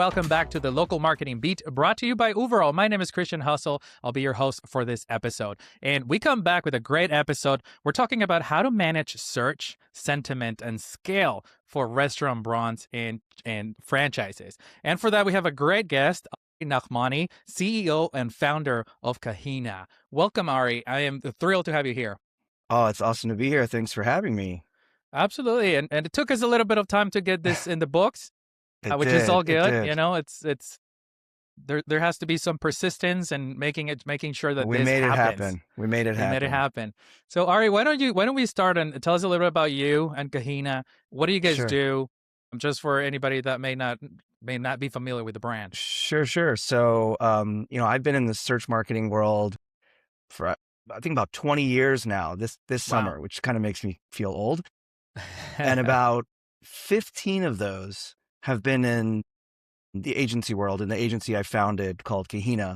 welcome back to the Local Marketing Beat, brought to you by Uberall. My name is Christian Hustle. I'll be your host for this episode. And we come back with a great episode. We're talking about how to manage search, sentiment, and scale for restaurant brands and franchises. And for that, we have a great guest, Ari Nahmani, CEO and founder of Kahena. Welcome, Ari. I am thrilled to have you here. Oh, it's awesome to be here. Thanks for having me. Absolutely. And it took us a little bit of time to get this in the books. It Which is did. all It good. did. You know, it's there has to be some persistence and making sure that We this made it happens. happen. We made it We made it happen. happen. So Ari, why don't we start and tell us a little bit about you and Kahena? What do you guys Sure. do? Just for anybody that may not be familiar with the brand. Sure. So, I've been in the search marketing world for I think about 20 years now. This Wow. summer, which kind of makes me feel old. And about 15 of those have been in the agency world, in the agency I founded called Kahena.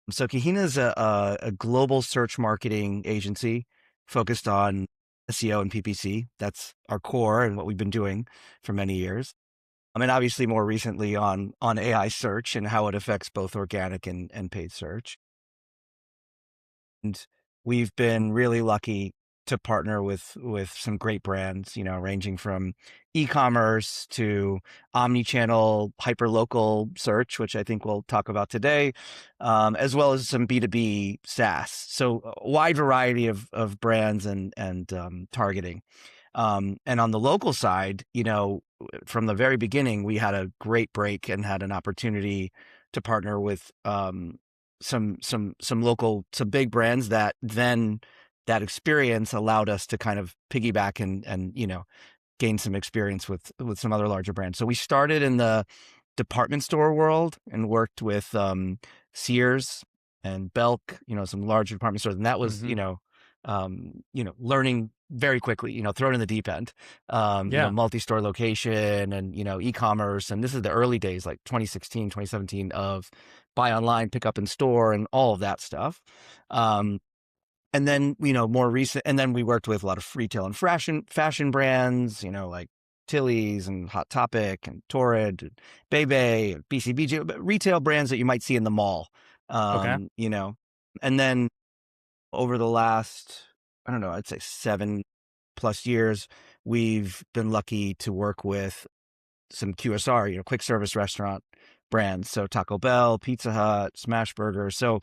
So Kahena is a global search marketing agency focused on SEO and PPC. That's our core and what we've been doing for many years. I mean, obviously more recently on AI search and how it affects both organic and paid search. And we've been really lucky to partner with some great brands, ranging from e-commerce to omni-channel hyper-local search, which I think we'll talk about today, as well as some B2B SaaS. So a wide variety of brands and targeting. And on the local side, from the very beginning, we had a great break and had an opportunity to partner with some big brands that then that experience allowed us to kind of piggyback and gain some experience with some other larger brands. So we started in the department store world and worked with Sears and Belk, some larger department stores, and that was learning very quickly, thrown in the deep end, multi-store location and e-commerce, and this is the early days, like 2016, 2017, of buy online, pick up in store, and all of that stuff. And then, more recent, and then we worked with a lot of retail and fashion brands, like Tilly's and Hot Topic and Torrid, and Bebe, and BCBG, retail brands that you might see in the mall. Okay. And then over the last, I don't know, I'd say 7+ years, we've been lucky to work with some QSR, quick service restaurant brands. So Taco Bell, Pizza Hut, Smash Burger. So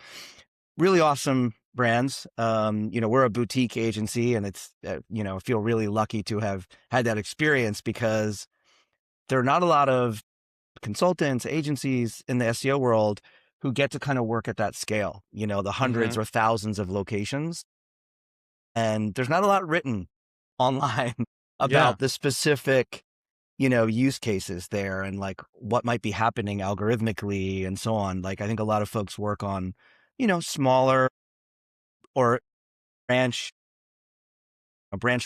really awesome brands. We're a boutique agency, and it's, I feel really lucky to have had that experience because there are not a lot of consultants, agencies in the SEO world who get to kind of work at that scale, the hundreds or thousands of locations. And there's not a lot written online about the specific, use cases there and like what might be happening algorithmically and so on. Like, I think a lot of folks work on, smaller or branch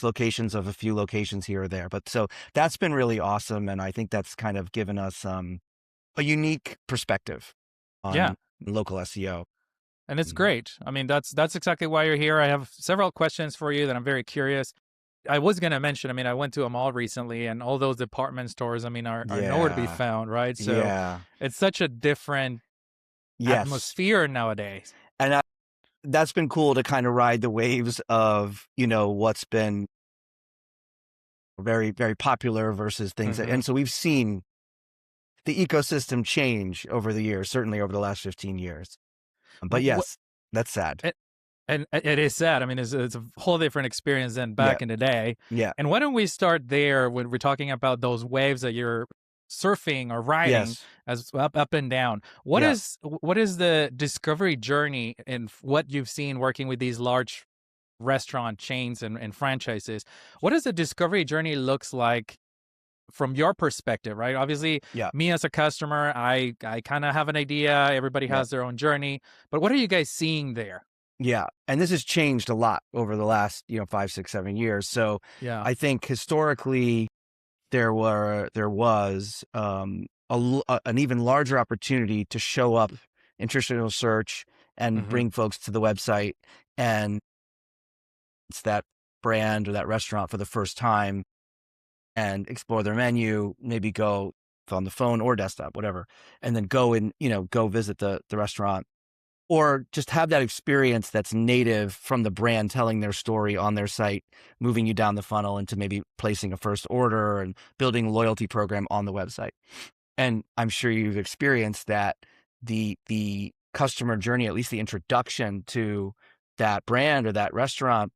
locations of a few locations here or there. But so that's been really awesome. And I think that's kind of given us a unique perspective on local SEO. And it's great. I mean, that's exactly why you're here. I have several questions for you that I'm very curious. I was going to mention, I mean, I went to a mall recently, and all those department stores, I mean, are nowhere to be found, right? So it's such a different atmosphere nowadays. And that's been cool to kind of ride the waves of, what's been very, very popular versus things. And so we've seen the ecosystem change over the years, certainly over the last 15 years. But yes, that's sad. And it is sad. I mean, it's a whole different experience than back in the day. Yeah. And why don't we start there when we're talking about those waves that you're surfing or riding as up and down? What is the discovery journey in what you've seen working with these large restaurant chains and franchises? What does the discovery journey looks like from your perspective, right? Obviously, me as a customer, I kind of have an idea. Everybody has their own journey. But what are you guys seeing there? Yeah. And this has changed a lot over the last, 5, 6, 7 years. So I think historically there was an even larger opportunity to show up in traditional search and bring folks to the website, and it's that brand or that restaurant for the first time and explore their menu, maybe go on the phone or desktop, whatever, and then go and, go visit the restaurant, or just have that experience that's native from the brand telling their story on their site, moving you down the funnel into maybe placing a first order and building a loyalty program on the website. And I'm sure you've experienced that the customer journey, at least the introduction to that brand or that restaurant,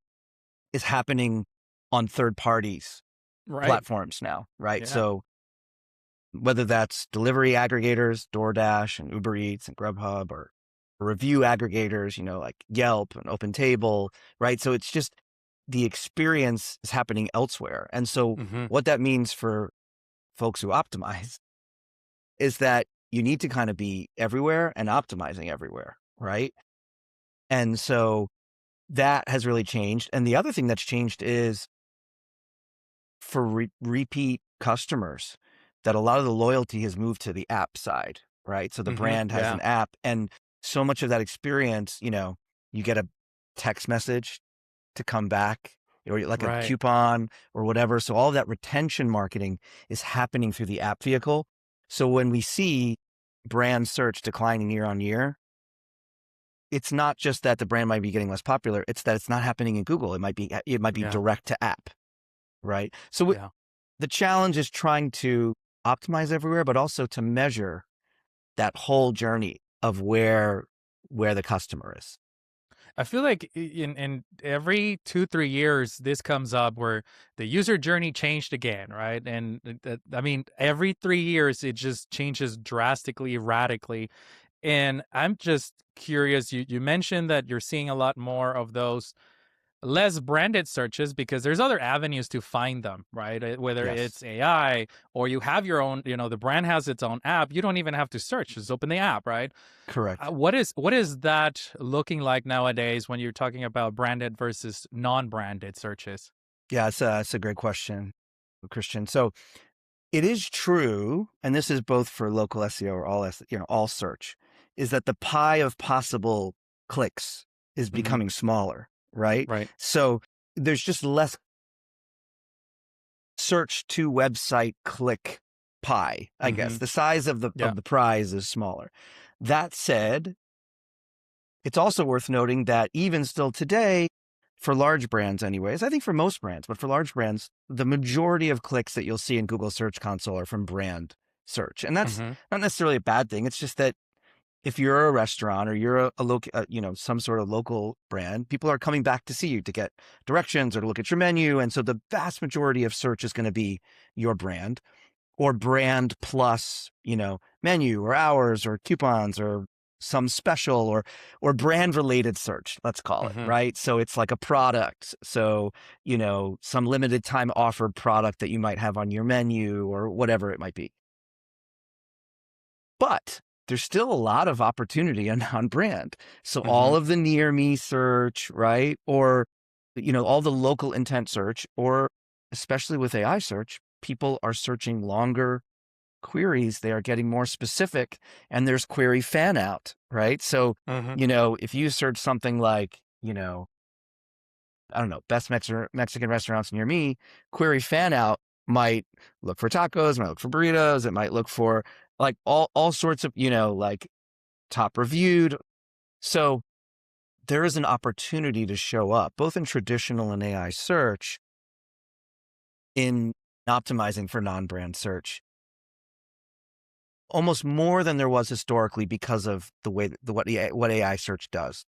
is happening on third parties Right. platforms now, right? Yeah. So whether that's delivery aggregators, DoorDash and Uber Eats and Grubhub, or review aggregators, like Yelp and OpenTable, right? So it's just the experience is happening elsewhere. And so Mm-hmm. what that means for folks who optimize is that you need to kind of be everywhere and optimizing everywhere, right? And so that has really changed. And the other thing that's changed is for repeat customers, that a lot of the loyalty has moved to the app side, right? So the Mm-hmm. brand has Yeah. an app, and so much of that experience, you get a text message to come back, or like a Right. coupon or whatever. So all of that retention marketing is happening through the app vehicle. So when we see brand search declining year on year, it's not just that the brand might be getting less popular, it's that it's not happening in Google. It might be Yeah. direct to app, right? So Yeah. the challenge is trying to optimize everywhere, but also to measure that whole journey of where the customer is. I feel like in every 2-3 years, this comes up where the user journey changed again, right? And I mean, every 3 years, it just changes drastically, radically. And I'm just curious. You mentioned that you're seeing a lot more of those less branded searches because there's other avenues to find them, right? Whether Yes, it's AI or you have your own, the brand has its own app. You don't even have to search; just open the app, right? correct. What is that looking like nowadays when you're talking about branded versus non-branded searches? Yeah, it's a great question, Christian. So it is true, and this is both for local SEO or all search, is that the pie of possible clicks is Hmm. becoming smaller, right? Right. So there's just less search to website click pie, I guess. Hmm. The size of Yeah. the prize is smaller. That said, it's also worth noting that even still today, for large brands anyways, I think for most brands, but for large brands, the majority of clicks that you'll see in Google Search Console are from brand search. And that's Hmm. not necessarily a bad thing. It's just that if you're a restaurant or you're a local, some sort of local brand, people are coming back to see you to get directions or to look at your menu. And so the vast majority of search is going to be your brand, or brand plus, menu or hours or coupons or some special, or brand related search, let's call it, Hmm. right? So it's like a product. So, some limited time offered product that you might have on your menu or whatever it might be. But there's still a lot of opportunity on brand. So Hmm. all of the near me search, right? Or, all the local intent search, or especially with AI search, people are searching longer queries. They are getting more specific, and there's query fan out, right? So, Hmm. if you search something like, I don't know, best Mexican restaurants near me, query fan out might look for tacos, might look for burritos, it might look for like all sorts of, like top reviewed. So there is an opportunity to show up both in traditional and AI search in optimizing for non-brand search, almost more than there was historically because of the way that what AI search does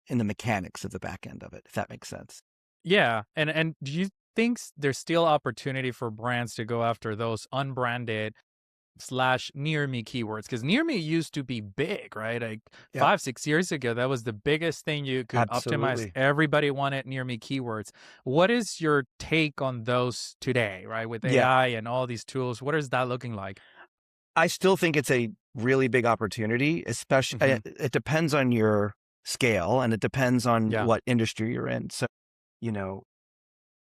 in the mechanics of the back end of it, if that makes sense. Yeah, and do you think there's still opportunity for brands to go after those unbranded slash near me keywords? Because near me used to be big, right? Like Yep, 5-6 years ago, that was the biggest thing you could optimize. absolutely. Everybody wanted near me keywords. What is your take on those today, right? With Yeah, AI and all these tools, what is that looking like? I still think it's a really big opportunity, especially Hmm. it depends on your scale and it depends on Yeah. what industry you're in. So, you know,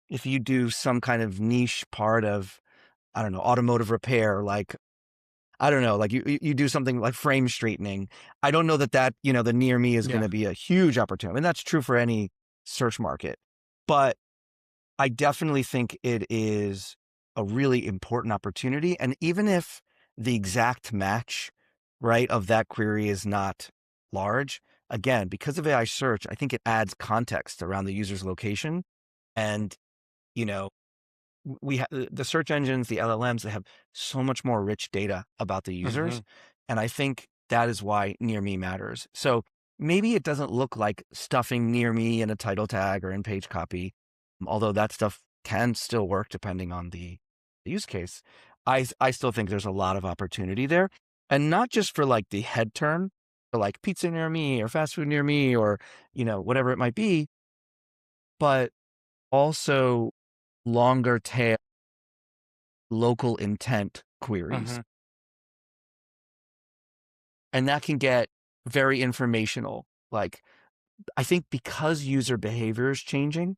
if you do some kind of niche part of, I don't know, automotive repair, like, I don't know, like you do something like frame straightening. I don't know that, the near me is going Yeah. to be a huge opportunity. And that's true for any search market. But I definitely think it is a really important opportunity. And even if the exact match, right, of that query is not large, again, because of AI search, I think it adds context around the user's location. And, you know, we have the search engines, the LLMs, they have so much more rich data about the users. And I think that is why near me matters. So maybe it doesn't look like stuffing near me in a title tag or in page copy, although that stuff can still work depending on the use case. I still think there's a lot of opportunity there, and not just for like the head term, for like pizza near me or fast food near me or, whatever it might be, but also longer tail local intent queries. And that can get very informational. Like, I think because user behavior is changing,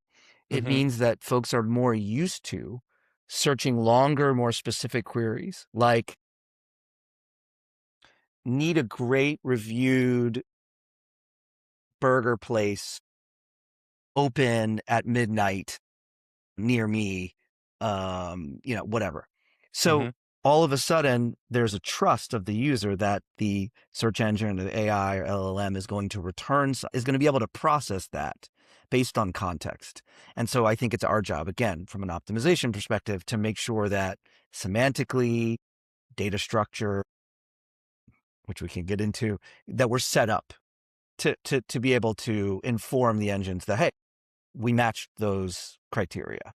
it means that folks are more used to searching longer, more specific queries, like need a great reviewed burger place open at midnight near me, whatever. So all of a sudden, there's a trust of the user that the search engine or the AI or LLM is going to is going to be able to process that based on context. And so I think it's our job, again, from an optimization perspective, to make sure that semantically, data structure, which we can get into, that we're set up to be able to inform the engines that, hey, we matched those criteria.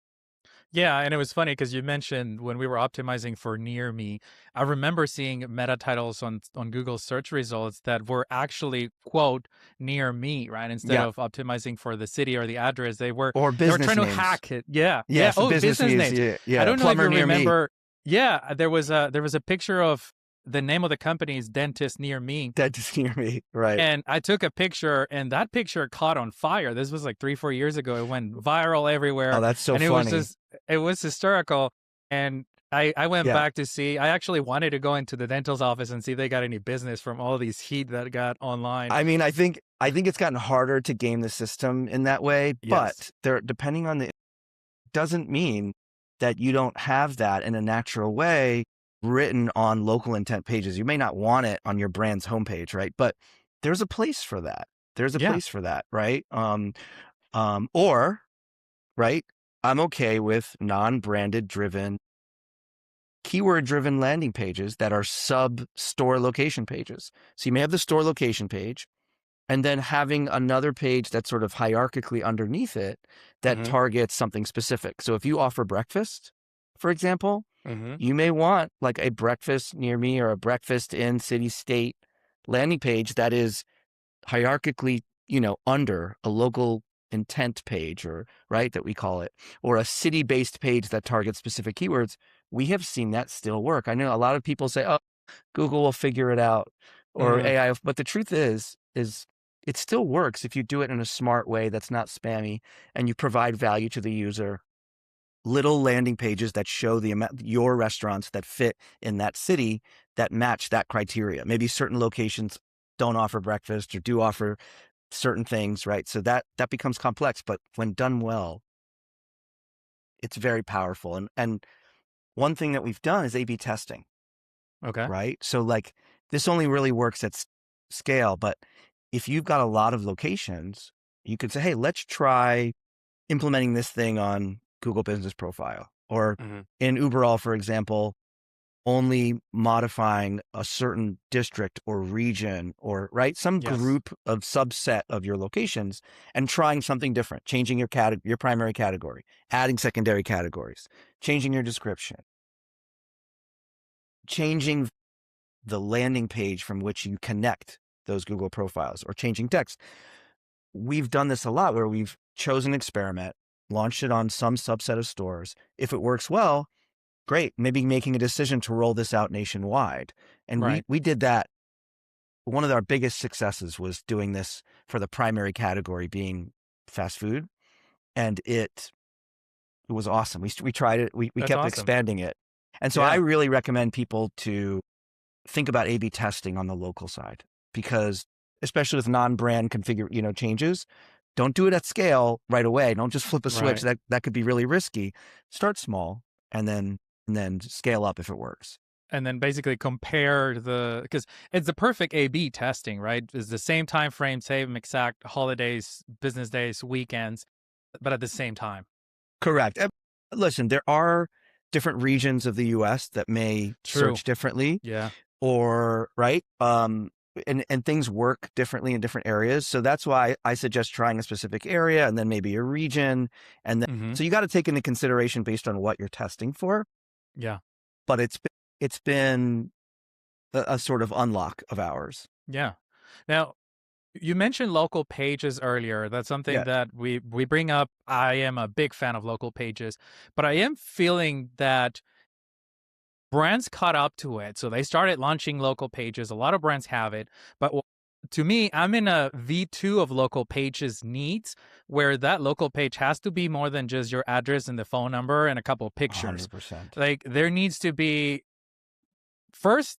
Yeah, and it was funny because you mentioned when we were optimizing for near me, I remember seeing meta titles on Google search results that were actually quote near me, right? Instead of optimizing for the city or the address, or they were business trying to names. hack it. Yeah, yeah. So Oh, business business names. names. Yeah. I don't know if Plumber you near me. remember. Yeah, there was a picture of the name of the company is Dentist Near Me. Dentist Near Me, right? And I took a picture, and that picture caught on fire. This was like 3-4 years ago. It went viral everywhere. Oh, that's so and funny. It was hysterical. And I went back to see. I actually wanted to go into the dental's office and see if they got any business from all these heat that got online. I mean, I think it's gotten harder to game the system in that way, but depending on doesn't mean that you don't have that in a natural way written on local intent pages. You may not want it on your brand's homepage, right? But there's a place for that. There's a place for that, right? Or, right, I'm okay with non-branded driven, keyword driven landing pages that are sub store location pages. So you may have the store location page and then having another page that's sort of hierarchically underneath it that targets something specific. So if you offer breakfast, for example, you may want like a breakfast near me or a breakfast in city state landing page that is hierarchically, under a local intent page, or right, that we call it, or a city-based page that targets specific keywords. We have seen that still work. I know a lot of people say, oh, Google will figure it out, or AI, but the truth is it still works if you do it in a smart way that's not spammy and you provide value to the user. Little landing pages that show your restaurants that fit in that city that match that criteria. Maybe certain locations don't offer breakfast or do offer certain things, right? So that becomes complex, but when done well, it's very powerful. And one thing that we've done is A/B testing. Okay. Right? So like this only really works at scale, but if you've got a lot of locations, you could say, hey, let's try implementing this thing on Google Business Profile, or in Uberall, for example, only modifying a certain district or region, or right, some group of subset of your locations, and trying something different, changing your primary category, adding secondary categories, changing your description, changing the landing page from which you connect those Google profiles, or changing text. We've done this a lot where we've chosen an experiment, launched it on some subset of stores. If it works well, great, maybe making a decision to roll this out nationwide. And we did that. One of our biggest successes was doing this for the primary category being fast food. And it was awesome. We tried it. We kept expanding it. And so I really recommend people to think about A/B testing on the local side, because especially with non-brand changes, don't do it at scale right away. Don't just flip a switch. That could be really risky. Start small and then and then scale up if it works. And then basically compare because it's the perfect A/B testing, right? It's the same time frame, same exact holidays, business days, weekends, but at the same time. Correct. Listen, there are different regions of the US that may True. search differently. Yeah. Or right. And things work differently in different areas. So that's why I suggest trying a specific area and then maybe a region. And then, Mm-hmm. so you got to take into consideration based on what you're testing for. Yeah. But it's been a sort of unlock of ours. Yeah. Now, you mentioned local pages earlier. That's something Yeah. that we bring up. I am a big fan of local pages, but I am feeling that brands caught up to it. So they started launching local pages. A lot of brands have it. But to me, I'm in a V2 of local pages needs where that local page has to be more than just your address and the phone number and a couple of pictures. 100%. Like there needs to be first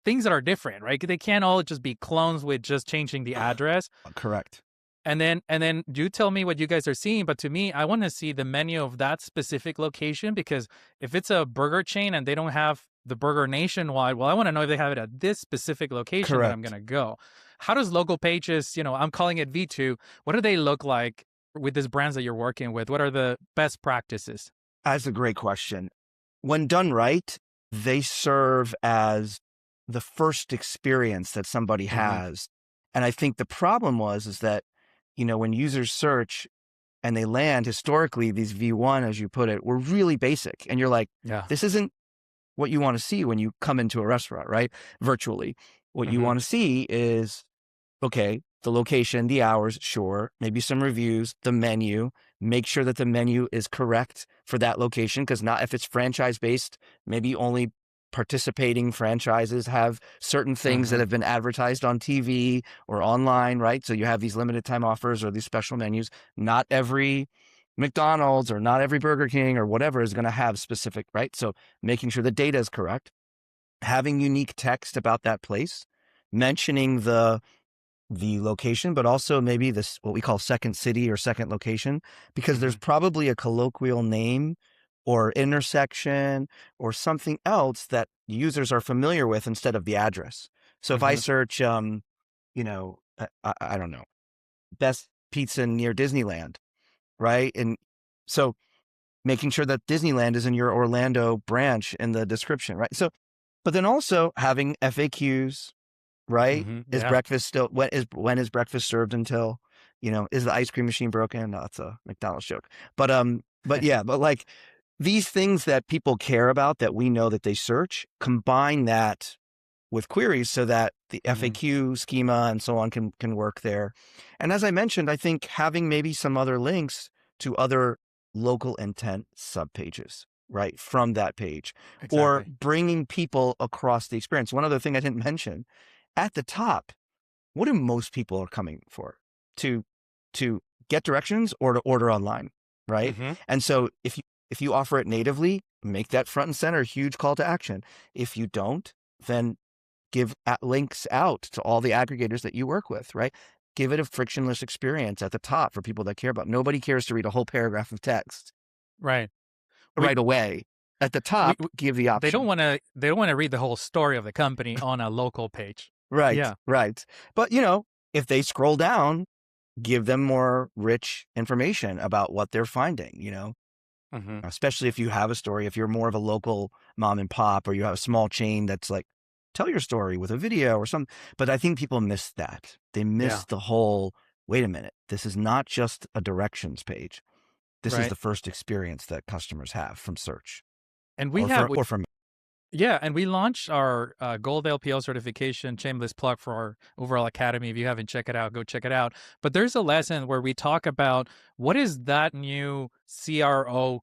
things that are different, right? They can't all just be clones with just changing the address. Correct. And then you tell me what you guys are seeing, but to me, I want to see the menu of that specific location, because if it's a burger chain and they don't have the burger nationwide, well, I want to know if they have it at this specific location that I'm going to go. How does local pages, I'm calling it V2, what do they look like with these brands that you're working with? What are the best practices? That's a great question. When done right, they serve as the first experience that somebody has. And I think the problem is that, when users search and they land, historically, these V1, as you put it, were really basic. And you're like, this isn't what you want to see when you come into a restaurant, right? Virtually. What you want to see is, okay, the location, the hours, sure, maybe some reviews, the menu, make sure that the menu is correct for that location. Because not if it's franchise based, maybe only participating franchises have certain things that have been advertised on TV or online, right? So you have these limited time offers or these special menus. Not every McDonald's or not every Burger King or whatever is going to have specific, right? So making sure the data is correct, having unique text about that place, mentioning the location, but also maybe this, what we call second city or second location, because there's probably a colloquial name or intersection or something else that users are familiar with instead of the address. So if I search, I don't know, best pizza near Disneyland, right? And so making sure that Disneyland is in your Orlando branch in the description, right? So, but then also having FAQs, right? Is breakfast still, when is breakfast served until, is the ice cream machine broken? No, that's a McDonald's joke. But yeah, but like these things that people care about that we know that they search, combine that with queries so that the FAQ schema and so on can work there. And as I mentioned, I think having maybe some other links to other local intent subpages, right, from that page, or bringing people across the experience. One other thing I didn't mention, at the top, what do most people are coming for? To get directions or to order online, right? And so if you offer it natively, make that front and center, huge call to action. If you don't, then give links out to all the aggregators that you work with, right? Give it a frictionless experience at the top for people that care about. Nobody cares to read a whole paragraph of text right away. At the top, give the option. They don't want to read the whole story of the company on a local page. Right. Yeah. Right. But if they scroll down, give them more rich information about what they're finding, especially if you have a story, if you're more of a local mom and pop, or you have a small chain that's like, tell your story with a video or something. But I think people miss that. They miss the whole, wait a minute, this is not just a directions page. This is the first experience that customers have from search. And we and we launched our Gold LPO certification, shameless plug for our Uberall Academy. If you haven't checked it out, go check it out. But there's a lesson where we talk about what is that new CRO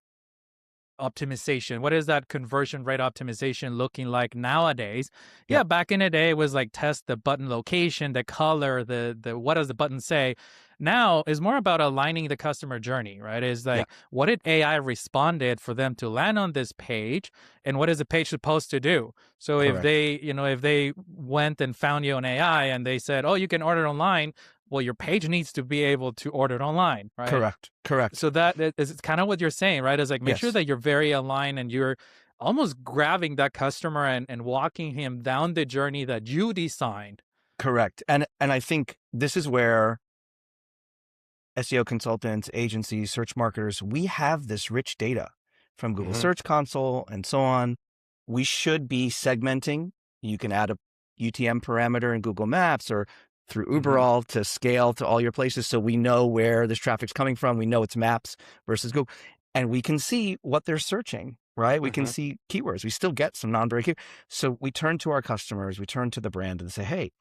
optimization? What is that conversion rate optimization looking like nowadays? Yeah, back in the day, it was like test the button location, the color, the what does the button say? Now is more about aligning the customer journey, right? Is like what did AI responded for them to land on this page, and what is the page supposed to do? So if they, if they went and found you on AI and they said, oh, you can order online, well, your page needs to be able to order it online, right? Correct. So that is kind of what you're saying, right? Is like make sure Yes. that you're very aligned and you're almost grabbing that customer and walking him down the journey that you designed. Correct. And I think this is where SEO consultants, agencies, search marketers, we have this rich data from Google Search Console and so on. We should be segmenting. You can add a UTM parameter in Google Maps or through Uberall to scale to all your places. So we know where this traffic's coming from. We know it's maps versus Google. And we can see what they're searching, right? We can see keywords. We still get some non-breaking. So we turn to our customers, we turn to the brand and say, hey,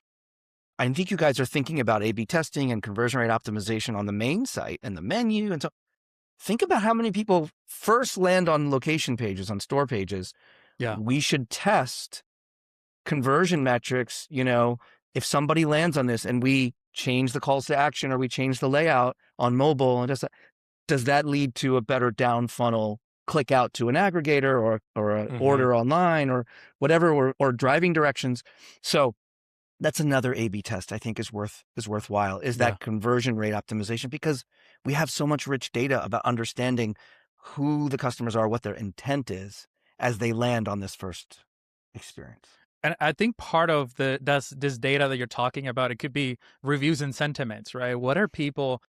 I think you guys are thinking about A/B testing and conversion rate optimization on the main site and the menu. And so think about how many people first land on location pages, on store pages. Yeah. We should test conversion metrics. If somebody lands on this and we change the calls to action or we change the layout on mobile, and does that lead to a better down funnel click out to an aggregator or an order online or whatever, or driving directions? So that's another A/B test I think is worthwhile, is that conversion rate optimization, because we have so much rich data about understanding who the customers are, what their intent is as they land on this first experience. And I think part of this data that you're talking about, it could be reviews and sentiments, right? What are people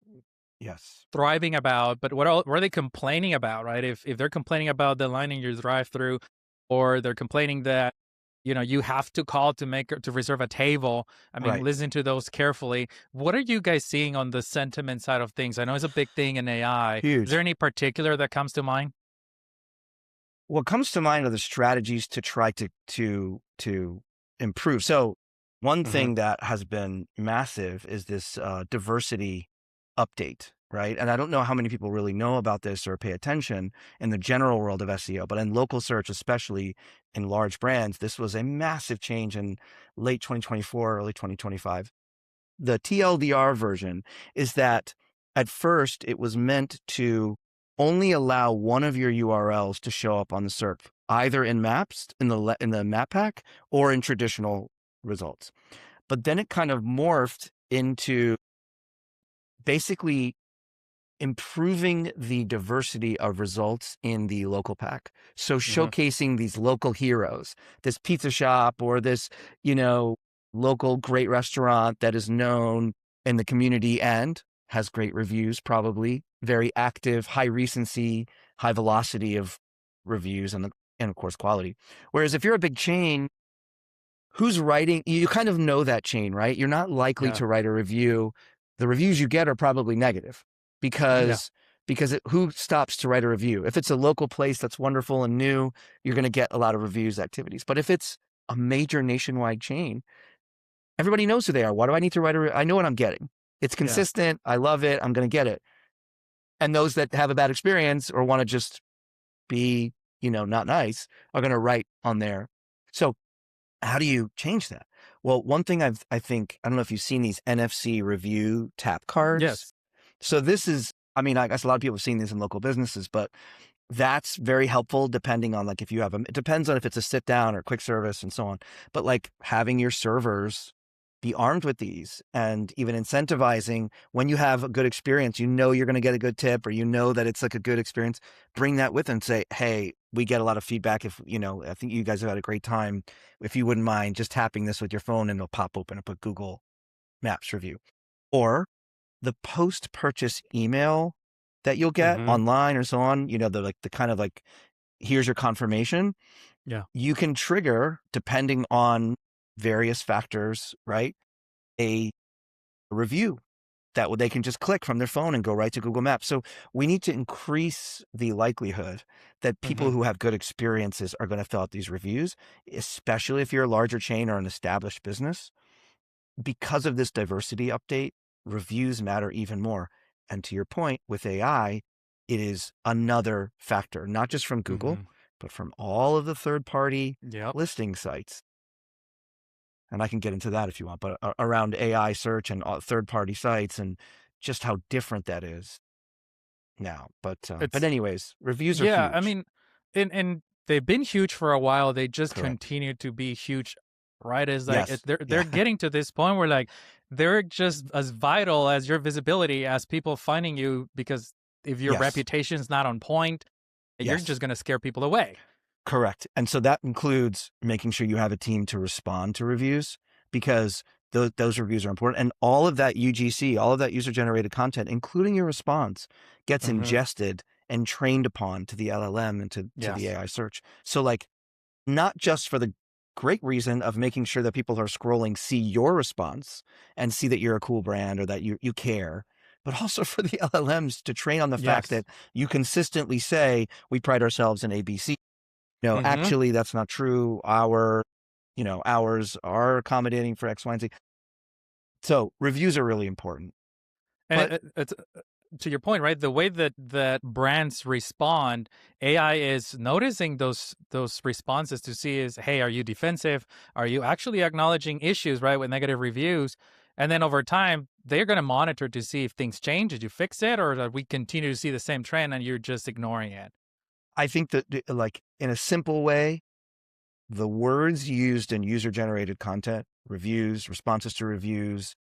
thriving about, but what are they complaining about, right? If they're complaining about the line in your drive-through, or they're complaining that you have to call to reserve a table. I mean, listen to those carefully. What are you guys seeing on the sentiment side of things? I know it's a big thing in AI. Huge. Is there any particular that comes to mind? What comes to mind are the strategies to try to improve. So one thing that has been massive is this diversity update, right? And I don't know how many people really know about this or pay attention in the general world of SEO, but in local search, especially in large brands, this was a massive change in late 2024, early 2025. The TLDR version is that at first it was meant to only allow one of your URLs to show up on the SERP, either in maps, in the map pack, or in traditional results. But then it kind of morphed into basically improving the diversity of results in the local pack. So showcasing these local heroes, this pizza shop or this, local great restaurant that is known in the community and has great reviews, probably very active, high recency, high velocity of reviews and of course quality. Whereas if you're a big chain, who's writing, you kind of know that chain, right? You're not likely to write a review. The reviews you get are probably negative because who stops to write a review? If it's a local place that's wonderful and new, you're going to get a lot of reviews activities. But if it's a major nationwide chain, everybody knows who they are. Why do I need to write I know what I'm getting. It's consistent. I love it. I'm going to get it. And those that have a bad experience or want to just be, not nice are going to write on there. So how do you change that? Well, one thing I don't know if you've seen these NFC review tap cards. Yes. So this is, I guess a lot of people have seen these in local businesses, but that's very helpful depending on if you have them. It depends on if it's a sit down or quick service and so on. But having your servers be armed with these and even incentivizing when you have a good experience, you're going to get a good tip, or that it's a good experience, bring that with and say, hey, we get a lot of feedback. If, I think you guys have had a great time. If you wouldn't mind just tapping this with your phone and it'll pop open and put Google Maps review. Or the post-purchase email that you'll get online or so on, the kind of here's your confirmation. Yeah. You can trigger, depending on various factors, right? A review that they can just click from their phone and go right to Google Maps. So we need to increase the likelihood that people who have good experiences are going to fill out these reviews, especially if you're a larger chain or an established business. Because of this diversity update, reviews matter even more. And to your point, with AI, it is another factor, not just from Google, but from all of the third-party listing sites. And I can get into that if you want, but around AI search and third-party sites and just how different that is now. But anyways, reviews are huge. I mean, and they've been huge for a while. They just continue to be huge right? Is like Yes. they're Yeah. getting to this point where like they're just as vital as your visibility as people finding you, because if your Yes. reputation's not on point, you're Yes. just going to scare people away. Correct. And so that includes making sure you have a team to respond to reviews, because those reviews are important. And all of that UGC, all of that user generated content, including your response, gets Mm-hmm. ingested and trained upon to the LLM and to the Yes. AI search. So like, not just for the great reason of making sure that people who are scrolling see your response and see that you're a cool brand or that you care, but also for the LLMs to train on the fact Yes. that you consistently say, we pride ourselves in ABC. No, Mm-hmm. actually, that's not true. Ours are accommodating for X, Y, and Z. So reviews are really important. And But it's to your point, right? The way that brands respond, AI is noticing those responses to see is, hey, are you defensive? Are you actually acknowledging issues, right, with negative reviews? And then over time, they're going to monitor to see if things change. Did you fix it, or that we continue to see the same trend and you're just ignoring it? I think that, like, in a simple way, the words used in user generated content, reviews, responses to reviews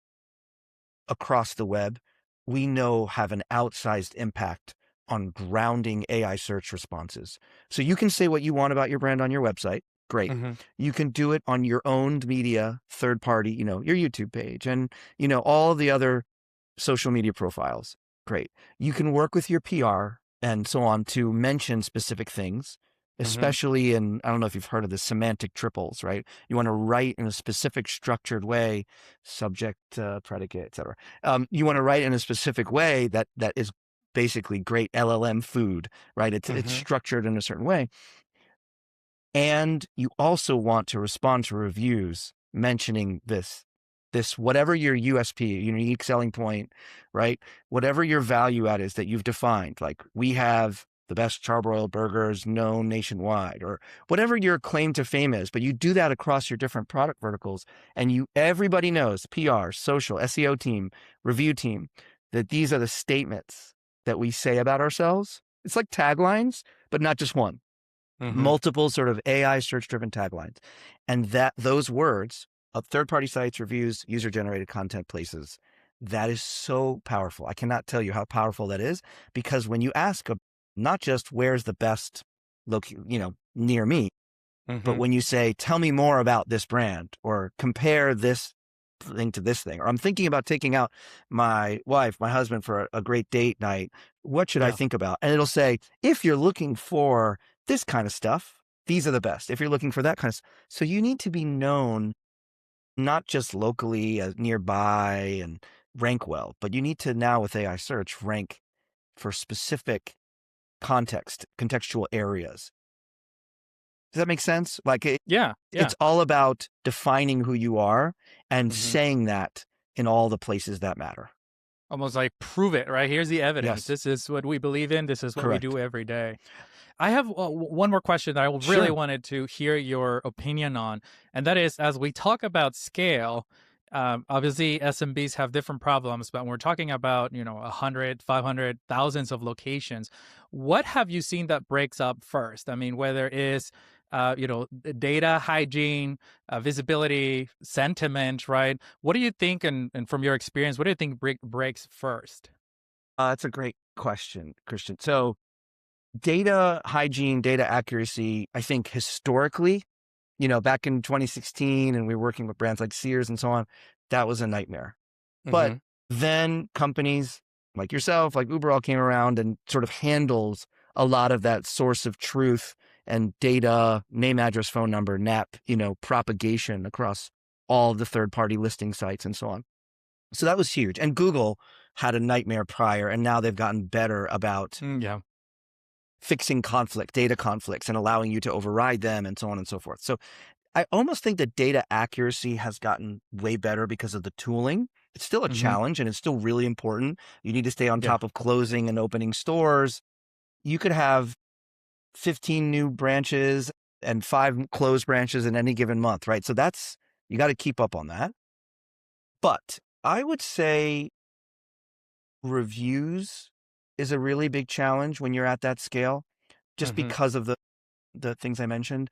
across the web, we know have an outsized impact on grounding AI search responses. So you can say what you want about your brand on your website. Great. Mm-hmm. You can do it on your owned media, third party, your YouTube page and, all the other social media profiles. Great. You can work with your PR and so on to mention specific things, Mm-hmm. especially in, I don't know if you've heard of the semantic triples, right? You want to write in a specific structured way, subject, predicate, etc. You want to write in a specific way that is basically great LLM food, right? It's Mm-hmm. structured in a certain way. And you also want to respond to reviews mentioning this whatever your USP, your unique selling point, right? Whatever your value add is that you've defined, like we have the best charbroiled burgers known nationwide, or whatever your claim to fame is, but you do that across your different product verticals, and everybody knows, PR, social, SEO team, review team, that these are the statements that we say about ourselves. It's like taglines, but not just one, Mm-hmm. multiple sort of AI search driven taglines. And that those words of third party sites, reviews, user generated content, places, that is so powerful. I cannot tell you how powerful that is, because when you ask not just where's the best near me, but Mm-hmm. when you say, tell me more about this brand or compare this thing to this thing, or I'm thinking about taking out my wife, my husband for a great date night, what should I Yeah. think about? And it'll say, if you're looking for this kind of stuff, these are the best. If you're looking for that kind of stuff. So you need to be known not just locally as nearby and rank well, but you need to now with AI search rank for specific contextual areas. Does that make sense? Like Yeah. Yeah. it's all about defining who you are and Mm-hmm. saying that in all the places that matter. Almost like prove it, right? Here's the evidence. Yes, This is what we believe in. This is what we correct. do every day. I have one more question that I really Sure. wanted to hear your opinion on, and that is, as we talk about scale, obviously SMBs have different problems, but when we're talking about 100, 500, thousands of locations, what have you seen that breaks up first? I mean, whether it's data hygiene, visibility, sentiment, right? What do you think, and from your experience, what do you think breaks first? That's a great question, Christian. So data hygiene, data accuracy, I think historically, back in 2016 and we were working with brands like Sears and so on, that was a nightmare. But Mm-hmm. then companies like yourself, like Uberall came around and sort of handles a lot of that source of truth and data, name, address, phone number, NAP, propagation across all the third party listing sites and so on. So that was huge. And Google had a nightmare prior, and now they've gotten better about Yeah. fixing data conflicts and allowing you to override them and so on and so forth. So I almost think that data accuracy has gotten way better because of the tooling. It's still a Mm-hmm. challenge and it's still really important. You need to stay on Yeah. top of closing and opening stores. You could have 15 new branches and 5 closed branches in any given month, right? So you got to keep up on that. But I would say reviews is a really big challenge when you're at that scale, just Mm-hmm. because of the things I mentioned.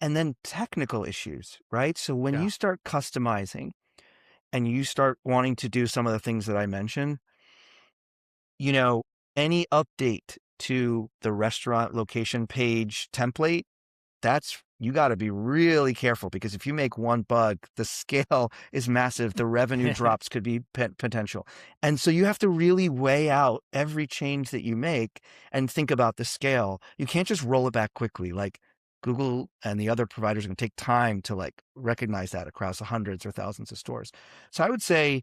And then technical issues, right? So when Yeah. you start customizing and you start wanting to do some of the things that I mentioned, you know, any update to the restaurant location page template, that's you got to be really careful, because if you make one bug, the scale is massive. The revenue drops could be potential. And so you have to really weigh out every change that you make and think about the scale. You can't just roll it back quickly. Like Google and the other providers are going to take time to like recognize that across hundreds or thousands of stores. So I would say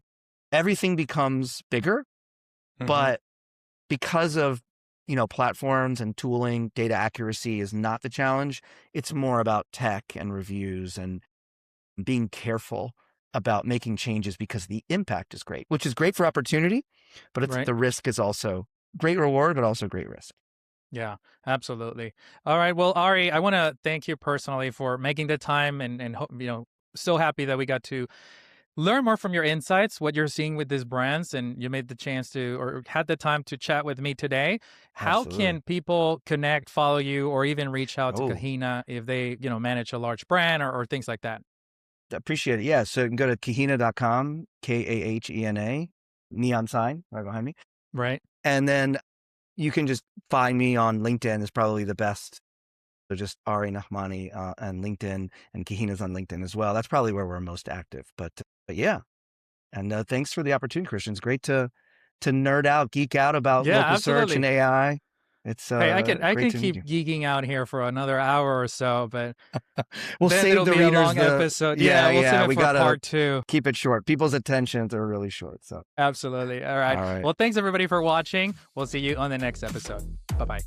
everything becomes bigger, Mm-hmm. but because of, you know, platforms and tooling, data accuracy is not the challenge. It's more about tech and reviews and being careful about making changes, because the impact is great, which is great for opportunity, but it's Right. the risk is also great reward, but also great risk. Yeah, absolutely. All right. Well, Ari, I want to thank you personally for making the time and so happy that we got to learn more from your insights, what you're seeing with these brands, and you made the chance to or had the time to chat with me today. How Absolutely. can people connect, follow you, or even reach out to Oh, Kahena if they, manage a large brand or things like that? appreciate it. Yeah. So you can go to kahena.com, Kahena, neon sign right behind me. Right. And then you can just find me on LinkedIn is probably the best. So just Ari Nahmani and LinkedIn, and Kahena's on LinkedIn as well. That's probably where we're most active. But yeah, and thanks for the opportunity, Christian. It's great to nerd out, geek out about Yeah, local search and absolutely. AI. It's Hey, I great can to meet keep you. geeking out here for another hour or so, but We'll then save it'll the be a readers long episode. Yeah, yeah, we'll save yeah. it We for gotta part two. keep it short. People's attentions are really short. So Absolutely. All right. all right. Well, thanks everybody for watching. We'll see you on the next episode. Bye bye.